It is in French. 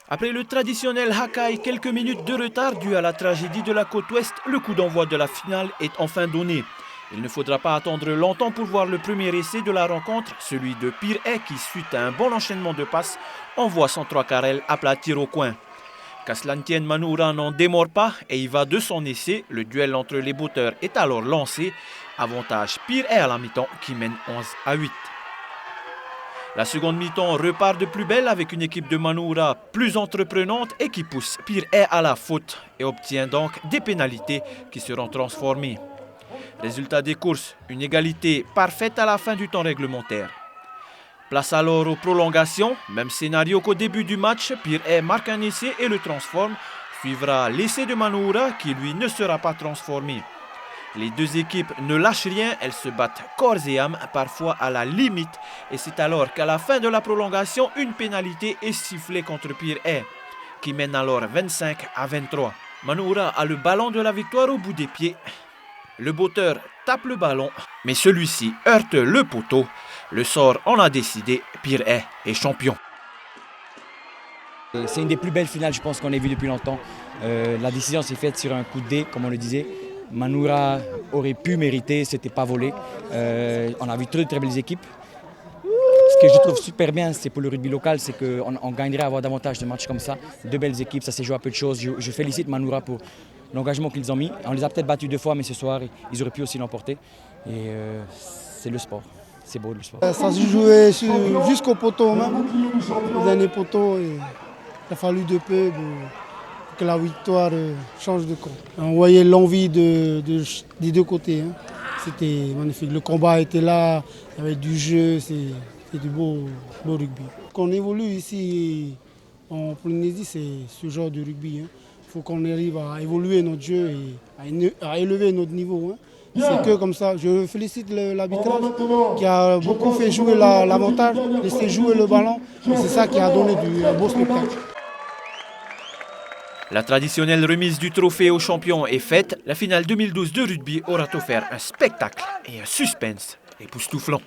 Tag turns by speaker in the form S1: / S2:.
S1: Après le traditionnel haka et quelques minutes de retard dû à la tragédie de la côte ouest, le coup d'envoi de la finale est enfin donné. Il ne faudra pas attendre longtemps pour voir le premier essai de la rencontre, celui de Piré qui, suite à un bon enchaînement de passes, envoie son 3 carrel aplatir au coin. Qu'à cela ne tienne, Manoura n'en démord pas et y va de son essai. Le duel entre les butteurs est alors lancé. Avantage Piré à la mi-temps qui mène 11-8. La seconde mi-temps repart de plus belle avec une équipe de Manoura plus entreprenante et qui pousse Piré à la faute et obtient donc des pénalités qui seront transformées. Résultat des courses, une égalité parfaite à la fin du temps réglementaire. Place alors aux prolongations, même scénario qu'au début du match, Piré marque un essai et le transforme. Suivra l'essai de Manoura qui lui ne sera pas transformé. Les deux équipes ne lâchent rien, elles se battent corps et âme, parfois à la limite. Et c'est alors qu'à la fin de la prolongation, une pénalité est sifflée contre Piré, qui mène alors 25-23. Manoura a le ballon de la victoire au bout des pieds. Le botteur tape le ballon, mais celui-ci heurte le poteau. Le sort en a décidé, Piré est champion.
S2: C'est une des plus belles finales, je pense, qu'on ait vues depuis longtemps. La décision s'est faite sur un coup de dé, comme on le disait. Manoura aurait pu mériter, c'était pas volé. On a vu très belles équipes. Ce que je trouve super bien, c'est pour le rugby local, c'est qu'on gagnerait à avoir davantage de matchs comme ça. Deux belles équipes, ça s'est joué à peu de choses. Je félicite Manoura pour l'engagement qu'ils ont mis. On les a peut-être battus 2 fois, mais ce soir, ils auraient pu aussi l'emporter. Et c'est le sport. C'est beau le sport.
S3: Ça se jouait jusqu'au poteau même, le dernier poteau. Et il a fallu de peu pour que la victoire change de camp. On voyait l'envie des deux côtés. Hein. C'était magnifique. Le combat était là, il y avait du jeu, c'est du beau rugby. Quand on évolue ici en Polynésie, c'est ce genre de rugby. Il faut qu'on arrive à évoluer notre jeu et à élever notre niveau. Hein. C'est que comme ça. Je félicite l'arbitrage qui a beaucoup fait jouer l'avantage, laisser jouer le ballon. Et c'est ça qui a donné un beau spectacle.
S1: La traditionnelle remise du trophée aux champions est faite. La finale 2012 de rugby aura offert un spectacle et un suspense époustouflant.